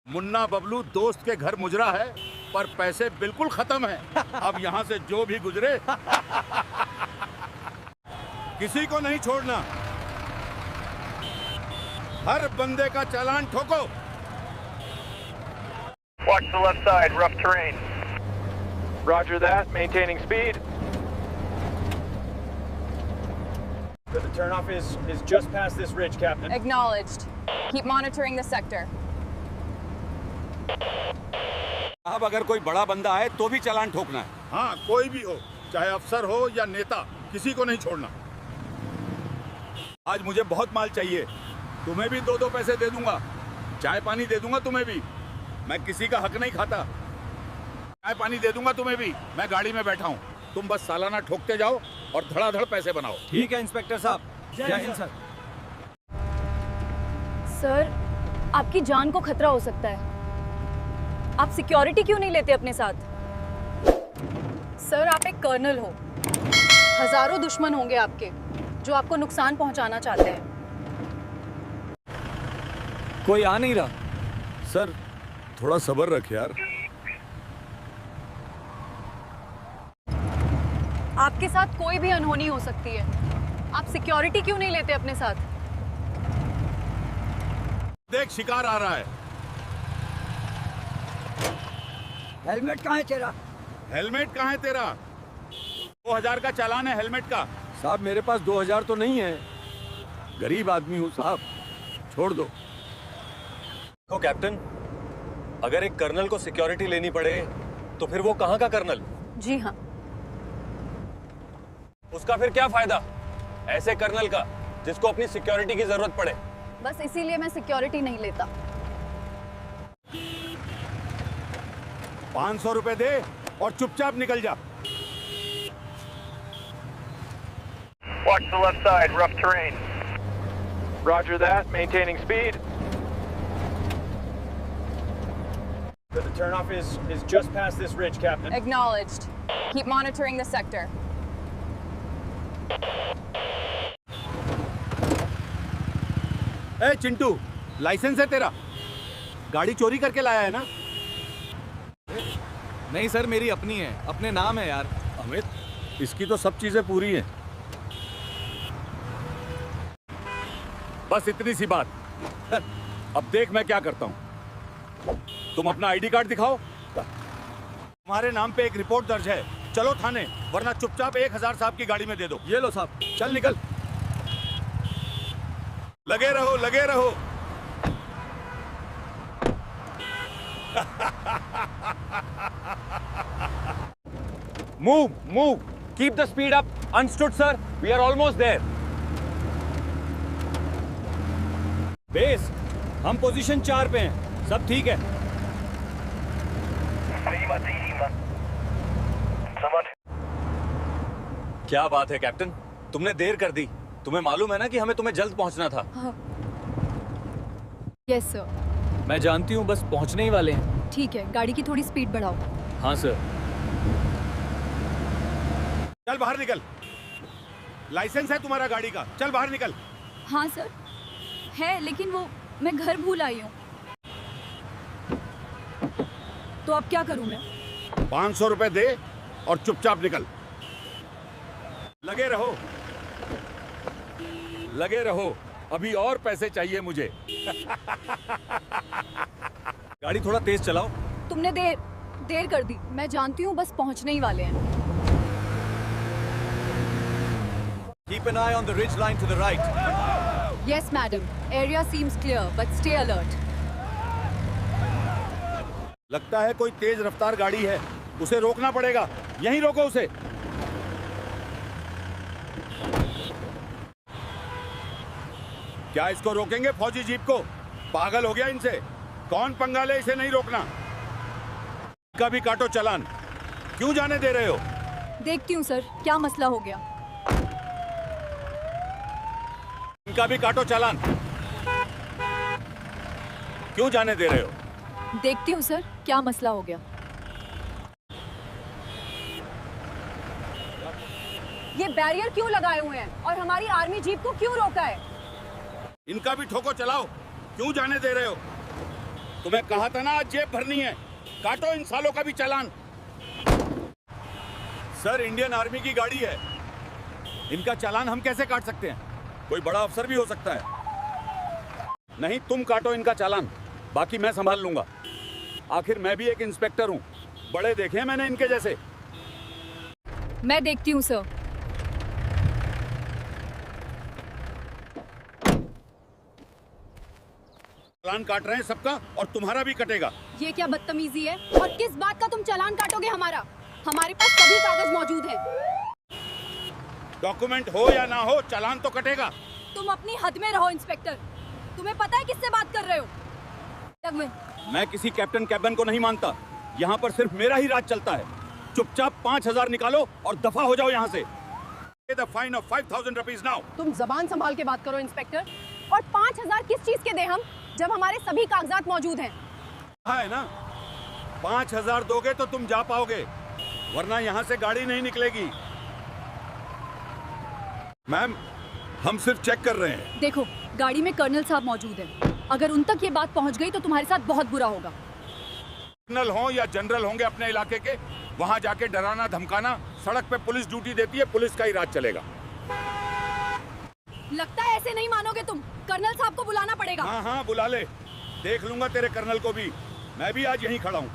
मुन्ना बबलू दोस्त के घर मुजरा है, पर पैसे बिल्कुल खत्म हैं। अब यहाँ से जो भी गुजरे किसी को नहीं छोड़ना। हर बंदे का चालान ठोको। Watch the left side, rough terrain. Roger that, maintaining speed. The turnoff is just past this ridge, Captain. Acknowledged. Keep monitoring the sector. अब अगर कोई बड़ा बंदा आए तो भी चालान ठोकना है। हाँ, कोई भी हो, चाहे अफसर हो या नेता, किसी को नहीं छोड़ना। आज मुझे बहुत माल चाहिए, तुम्हें भी 2-2 पैसे दे दूंगा, चाय पानी दे दूंगा तुम्हें भी। मैं किसी का हक नहीं खाता। चाय पानी दे दूंगा तुम्हें भी। मैं गाड़ी में बैठा हूँ, तुम बस सालाना ठोकते जाओ और धड़ाधड़ पैसे बनाओ। ठीक है इंस्पेक्टर साहब। जय हिंद सर। सर, आपकी जान को खतरा हो सकता है। आप सिक्योरिटी क्यों नहीं लेते अपने साथ? सर, आप एक कर्नल हो। हजारों दुश्मन होंगे आपके जो आपको नुकसान पहुंचाना चाहते हैं। कोई आ नहीं रहा। सर, थोड़ा सब्र रख यार। आपके साथ कोई भी अनहोनी हो सकती है। आप सिक्योरिटी क्यों नहीं लेते अपने साथ? देख, शिकार आ रहा है। हेलमेट कहाँ है तेरा? हेलमेट कहाँ है तेरा? 2000 का चालान है हेलमेट का। साहब मेरे पास 2000 तो नहीं है। गरीब आदमी हूँ साहब, छोड़ दो। तो कैप्टन, अगर एक कर्नल को सिक्योरिटी लेनी पड़े तो फिर वो कहाँ का कर्नल? जी हाँ। उसका फिर क्या फायदा ऐसे कर्नल का जिसको अपनी सिक्योरिटी की जरूरत पड़े? बस इसीलिए मैं सिक्योरिटी नहीं लेता। 500 रुपए दे और चुपचाप निकल जा। Watch the left side, rough terrain. Roger that, maintaining speed. The turnoff is just past this ridge, Captain. Acknowledged. Keep monitoring the sector. ए चिंटू, लाइसेंस है तेरा? गाड़ी चोरी करके लाया है ना? नहीं सर, मेरी अपनी है, अपने नाम है यार। अमित, इसकी तो सब चीजें पूरी हैं। बस इतनी सी बात। अब देख मैं क्या करता हूँ। तुम अपना आईडी कार्ड दिखाओ। तुम्हारे नाम पे एक रिपोर्ट दर्ज है, चलो थाने, वरना चुपचाप 1000 साहब की गाड़ी में दे दो। ये लो साहब। चल निकल। लगे रहो, लगे रहो। Move, move. Keep the speed up. Understood, sir. We are almost there. Base, हम पोजीशन 4 पे हैं, सब ठीक है। क्या बात है कैप्टन, तुमने देर कर दी। तुम्हें मालूम है ना कि हमें तुम्हें जल्द पहुंचना था। Yes sir. मैं जानती हूँ, बस पहुँचने ही वाले हैं। ठीक है, गाड़ी की थोड़ी स्पीड बढ़ाओ। हाँ सर। चल बाहर निकल। लाइसेंस है तुम्हारा गाड़ी का, चल बाहर निकल। हाँ सर है, लेकिन वो मैं घर भूल आई हूँ। तो अब क्या करूँ मैं? 500 रुपए दे और चुपचाप निकल। लगे रहो, लगे रहो, अभी और पैसे चाहिए मुझे। गाड़ी थोड़ा तेज चलाओ। तुमने देर कर दी। मैं जानती हूँ, बस पहुँचने ही वाले हैं। Keep an eye on the ridge line to the right. Yes, madam. Area seems clear, but stay alert. लगता है कोई तेज रफ्तार गाड़ी है, उसे रोकना पड़ेगा। यहीं रोको उसे। क्या इसको रोकेंगे फौजी जीप को? पागल हो गया इनसे। कौन पंगा ले, इसे नहीं रोकना। इनका भी काटो चालान। क्यों जाने दे रहे हो? देखती हूँ सर, क्या मसला हो गया। इनका भी काटो चालान। क्यों जाने दे रहे हो? देखती हूँ सर, क्या मसला हो गया। ये बैरियर क्यों लगाए हुए हैं और हमारी आर्मी जीप को क्यों रोका है? इनका भी ठोको चलाओ। क्यों जाने दे रहे हो? तुम्हें कहा था ना आज जेब भरनी है, काटो इन सालों का भी चालान। सर, इंडियन आर्मी की गाड़ी है, इनका चालान हम कैसे काट सकते हैं? कोई बड़ा अफसर भी हो सकता है। नहीं, तुम काटो इनका चालान, बाकी मैं संभाल लूंगा। आखिर मैं भी एक इंस्पेक्टर हूं, बड़े देखे हैं मैंने इनके जैसे। मैं देखती हूँ सर। चालान काट रहे हैं सबका, और तुम्हारा भी कटेगा। ये क्या बदतमीजी है? और किस बात का तुम चालान काटोगे हमारा? हमारे पास सभी कागज मौजूद हैं। डॉक्यूमेंट हो या ना हो, चालान तो कटेगा। तुम अपनी हद में रहो इंस्पेक्टर। तुम्हें पता है किससे बात कर रहे हो? मैं किसी कैप्टन कैबन को नहीं मानता, यहाँ पर सिर्फ मेरा ही राज चलता है। चुपचाप 5,000 निकालो और दफा हो जाओ यहाँ से। Pay the fine of 5,000 rupees now. तुम जबान संभाल के बात करो इंस्पेक्टर। और 5,000 किस चीज के दे हम, जब हमारे सभी कागजात मौजूद हैं? है ना, 5,000 दोगे तो तुम जा पाओगे, वरना यहाँ से गाड़ी नहीं निकलेगी। मैम, हम सिर्फ चेक कर रहे हैं। देखो, गाड़ी में कर्नल साहब मौजूद हैं। अगर उन तक ये बात पहुंच गई तो तुम्हारे साथ बहुत बुरा होगा। कर्नल हो या जनरल होंगे अपने इलाके के, वहां जाके डराना धमकाना, सड़क पे पुलिस ड्यूटी देती है, पुलिस का ही राज चलेगा। लगता है ऐसे नहीं मानोगे तुम। कर्नल साहब को बुलाना पड़ेगा। हाँ हाँ, बुला ले, देख लूंगा तेरे कर्नल को भी। मैं भी आज यहीं खड़ा हूँ।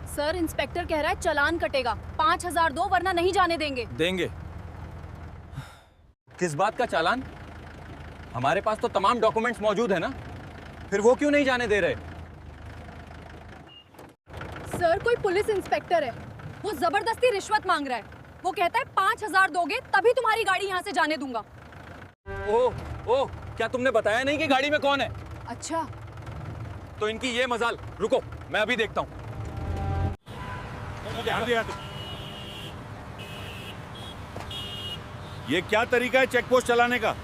सर, इंस्पेक्टर कह रहा है चालान कटेगा। 5,000 दो, वरना नहीं जाने देंगे। देंगे। किस बात का चालान? हमारे पास तो तमाम डॉक्यूमेंट्स मौजूद है ना, फिर वो क्यों नहीं जाने दे रहे? सर, कोई पुलिस इंस्पेक्टर है, वो जबरदस्ती रिश्वत मांग रहा है। वो कहता है 5,000 दोगे तभी तुम्हारी गाड़ी यहाँ से जाने दूंगा। ओह, क्या तुमने बताया नहीं कि गाड़ी में कौन है? अच्छा, तो इनकी ये मजाल। रुको, मैं अभी देखता हूँ। ये क्या तरीका है चेक पोस्ट चलाने का?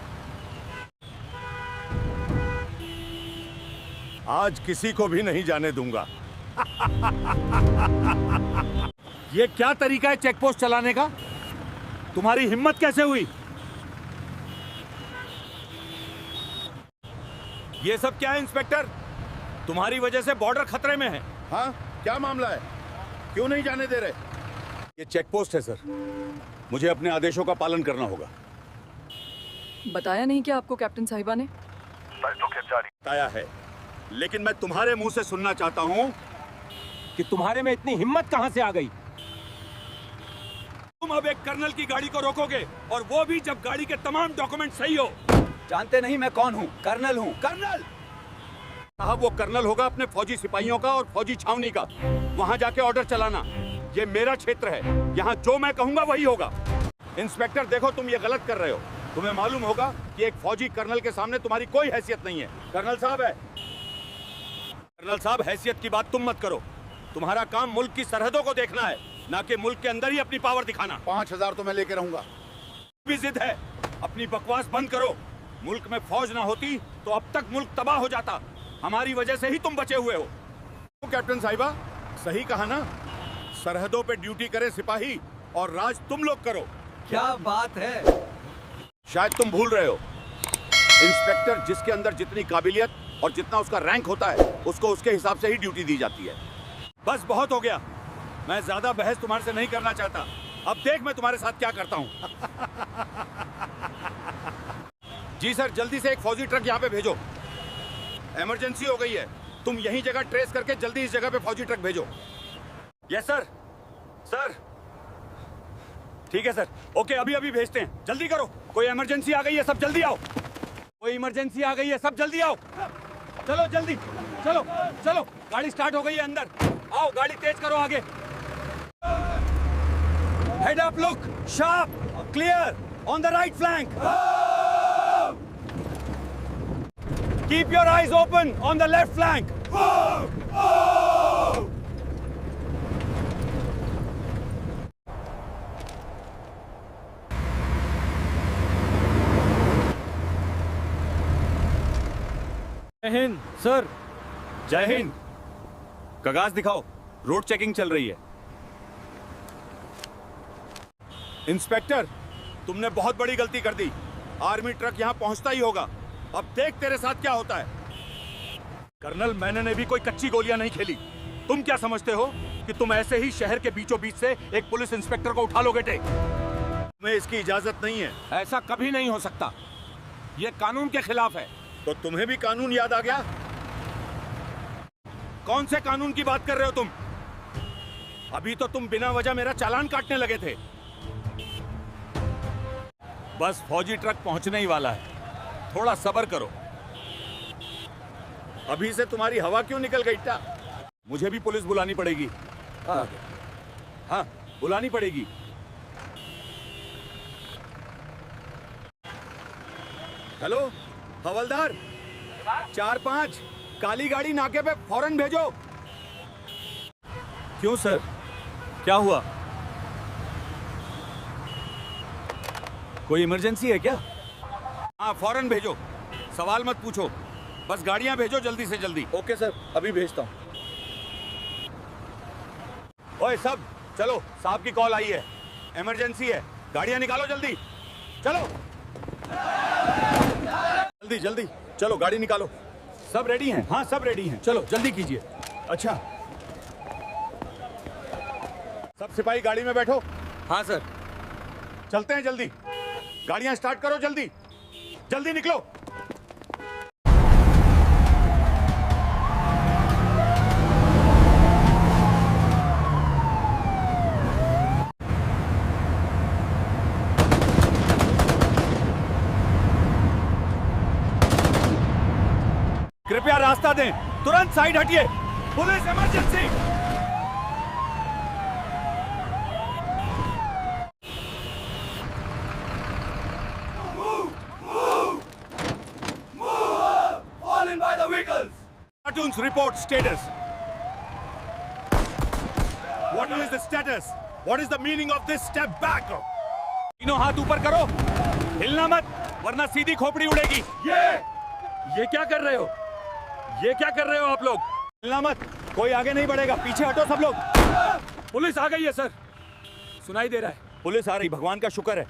आज किसी को भी नहीं जाने दूंगा। ये क्या तरीका है चेक पोस्ट चलाने का? तुम्हारी हिम्मत कैसे हुई? ये सब क्या है इंस्पेक्टर? तुम्हारी वजह से बॉर्डर खतरे में है। हाँ, क्या मामला है? क्यों नहीं जाने दे रहे? ये चेक पोस्ट है सर, मुझे अपने आदेशों का पालन करना होगा। बताया नहीं क्या आपको कैप्टन साहिबा ने? बताया है, लेकिन मैं तुम्हारे मुंह से सुनना चाहता हूं कि तुम्हारे में इतनी हिम्मत कहां से आ गई? तुम अब एक कर्नल की गाड़ी को रोकोगे, और वो भी जब गाड़ी के तमाम डॉक्यूमेंट सही हो। जानते नहीं मैं कौन हूँ? कर्नल हूँ। कर्नल साहब, वो कर्नल होगा अपने फौजी सिपाहियों का और फौजी छावनी का। वहां जाके ऑर्डर चलाना। ये मेरा क्षेत्र है, यहाँ जो मैं कहूंगा वही होगा। इंस्पेक्टर देखो, तुम ये गलत कर रहे हो। तुम्हें मालूम होगा कि एक फौजी कर्नल के सामने तुम्हारी कोई हैसियत नहीं है। कर्नल साहब है। कर्नल साहब, हैसियत की बात तुम मत करो। तुम्हारा काम मुल्क की सरहदों को देखना है, ना कि मुल्क के अंदर ही अपनी पावर दिखाना। 5,000 तो मैं लेके रहूंगा। भी जिद है, अपनी बकवास बंद करो। मुल्क में फौज ना होती तो अब तक मुल्क तबाह हो जाता। हमारी वजह से ही तुम बचे हुए हो। तो कैप्टन साहिबा, सही कहा ना, सरहदों पे ड्यूटी करे सिपाही और राज तुम लोग करो। क्या बात है? शायद तुम भूल रहे हो, इंस्पेक्टर जिसके अंदर जितनी काबिलियत और जितना उसका रैंक होता है, उसको उसके हिसाब से ही ड्यूटी दी जाती है। बस बहुत हो गया, मैं ज्यादा बहस तुम्हारे से नहीं करना चाहता। अब देख मैं तुम्हारे साथ क्या करता हूँ। जी सर, जल्दी से एक फौजी ट्रक यहाँ पे भेजो, इमरजेंसी हो गई है। तुम यही जगह ट्रेस करके जल्दी इस जगह पे फौजी ट्रक भेजो। Yes sir. सर ठीक है सर, ओके, अभी अभी भेजते हैं। जल्दी करो, कोई इमरजेंसी आ गई है, सब जल्दी आओ। कोई इमरजेंसी आ गई है, सब जल्दी आओ। चलो जल्दी, चलो चलो, गाड़ी स्टार्ट हो गई है अंदर। आओ, गाड़ी तेज करो आगे। Head up, look sharp, clear on the right flank. Keep your eyes open on the left flank. जय हिंद सर। जय हिंद। कागज दिखाओ, रोड चेकिंग चल रही है। इंस्पेक्टर, तुमने बहुत बड़ी गलती कर दी। आर्मी ट्रक यहाँ पहुंचता ही होगा। अब देख तेरे साथ क्या होता है। कर्नल, मैंने ने भी कोई कच्ची गोलियां नहीं खेली। तुम क्या समझते हो कि तुम ऐसे ही शहर के बीचों बीच से एक पुलिस इंस्पेक्टर को उठा लोगे? तुम्हें इसकी इजाजत नहीं है। ऐसा कभी नहीं हो सकता, ये कानून के खिलाफ है। तो तुम्हें भी कानून याद आ गया? कौन से कानून की बात कर रहे हो तुम? अभी तो तुम बिना वजह मेरा चालान काटने लगे थे। बस फौजी ट्रक पहुंचने ही वाला है, थोड़ा सब्र करो। अभी से तुम्हारी हवा क्यों निकल गई? मुझे भी पुलिस बुलानी पड़ेगी। हाँ, बुलानी पड़ेगी। हेलो हवलदार, 4-5 काली गाड़ी नाके पे फौरन भेजो। क्यों सर, क्या हुआ? कोई इमरजेंसी है क्या? हाँ, फौरन भेजो, सवाल मत पूछो, बस गाड़ियां भेजो जल्दी से जल्दी। ओके सर, अभी भेजता हूं। ओए सब चलो, साहब की कॉल आई है, इमरजेंसी है, गाड़ियां निकालो जल्दी, चलो जल्दी जल्दी, चलो गाड़ी निकालो। सब रेडी हैं? हाँ, सब रेडी हैं, चलो जल्दी कीजिए। अच्छा, सब सिपाही गाड़ी में बैठो। हाँ सर, चलते हैं जल्दी, गाड़ियां स्टार्ट करो जल्दी, जल्दी निकलो। कृपया रास्ता दें, तुरंत साइड हटिए, police emergency. Platoons report status. What is the status? What is the meaning of this step back? तीनों हाथ ऊपर करो, हिलना मत वरना सीधी खोपड़ी उड़ेगी। ये क्या कर रहे हो? ये क्या कर रहे हो आप लोग? हिलना मत, कोई आगे नहीं बढ़ेगा, पीछे हटो सब लोग। पुलिस आ गई है सर, सुनाई दे रहा है। पुलिस आ रही, भगवान का शुक्र है।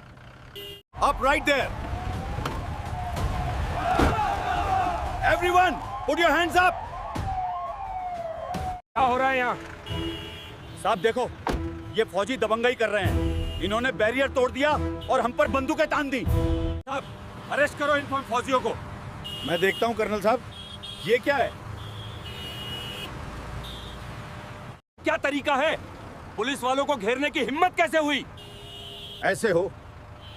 Up right there. Everyone, put your hands up. क्या हो रहा है यहाँ? साहब देखो, ये फौजी दबंगई कर रहे हैं। इन्होंने बैरियर तोड़ दिया और हम पर बंदूकें तान दी। साहब, अरेस्ट करो इन फौजियों को। मैं देखता हूँ कर्नल साहब, ये क्या है? क्या तरीका है? पुलिस वालों को घेरने की हिम्मत कैसे हुई? ऐसे हो,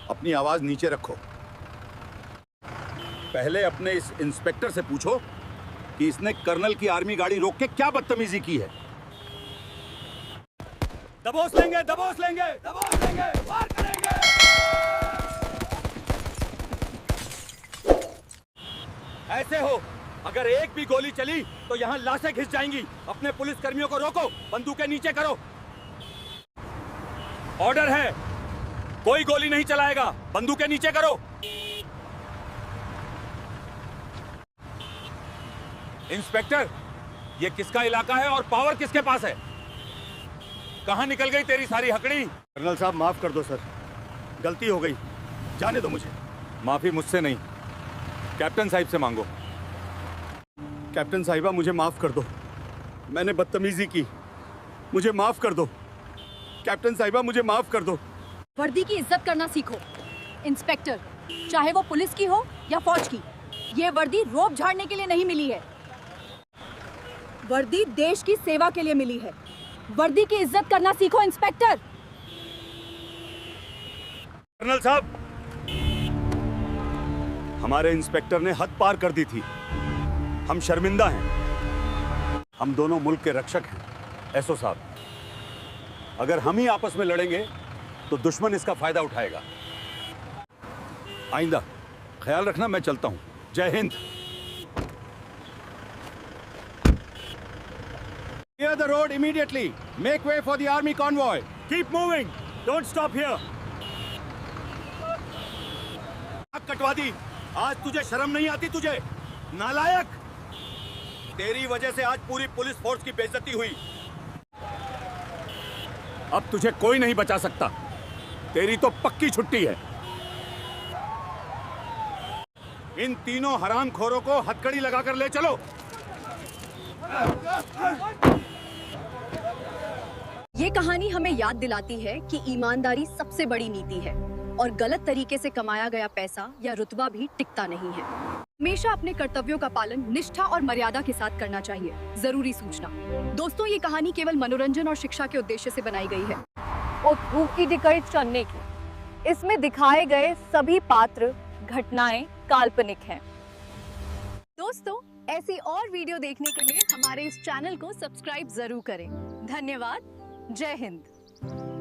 अपनी आवाज नीचे रखो। पहले अपने इस इंस्पेक्टर से पूछो कि इसने कर्नल की आर्मी गाड़ी रोक के क्या बदतमीजी की है। दबोच लेंगे, दबोच लेंगे, दबोच लेंगे, वार करेंगे। ऐसे हो, अगर एक भी गोली चली तो यहाँ लाशें घिस जाएंगी। अपने पुलिस कर्मियों को रोको, बंदूकें नीचे करो। ऑर्डर है, कोई गोली नहीं चलाएगा, बंदूकें नीचे करो। इंस्पेक्टर, ये किसका इलाका है और पावर किसके पास है? कहां निकल गई तेरी सारी हकड़ी? कर्नल साहब माफ कर दो सर, गलती हो गई, जाने दो मुझे। माफी मुझसे नहीं, कैप्टन साहिब से मांगो। कैप्टन साहिबा, मुझे माफ कर दो, मैंने बदतमीजी की, मुझे माफ कर दो। कैप्टन साहिबा, मुझे माफ कर दो। वर्दी की इज्जत करना सीखो इंस्पेक्टर, चाहे वो पुलिस की हो या फौज की। ये वर्दी रोब झाड़ने के लिए नहीं मिली है, वर्दी देश की सेवा के लिए मिली है। वर्दी की इज्जत करना सीखो इंस्पेक्टर। कर्नल साहब, हमारे इंस्पेक्टर ने हद पार कर दी थी, हम शर्मिंदा हैं। हम दोनों मुल्क के रक्षक हैं एसओ साहब। अगर हम ही आपस में लड़ेंगे तो दुश्मन इसका फायदा उठाएगा। आइंदा ख्याल रखना, मैं चलता हूं। जय Hind. Clear the road immediately. Make way for the army convoy. Keep moving. Don't stop here. कटवा दी। आज तुझे शर्म नहीं आती? तुझे नालायक, तेरी वजह से आज पूरी पुलिस फोर्स की बेइज्जती हुई। अब तुझे कोई नहीं बचा सकता। तेरी तो पक्की छुट्टी है। इन तीनों हरामखोरों को हथकड़ी लगाकर ले चलो। ये कहानी हमें याद दिलाती है कि ईमानदारी सबसे बड़ी नीति है और गलत तरीके से कमाया गया पैसा या रुतबा भी टिकता नहीं है। हमेशा अपने कर्तव्यों का पालन निष्ठा और मर्यादा के साथ करना चाहिए। जरूरी सूचना, दोस्तों ये कहानी केवल मनोरंजन और शिक्षा के उद्देश्य से बनाई गई है और भूख की डिकैत चलने की। इसमें दिखाए गए सभी पात्र घटनाएं काल्पनिक हैं। दोस्तों ऐसी और वीडियो देखने के लिए हमारे इस चैनल को सब्सक्राइब जरूर करें। धन्यवाद। जय हिंद।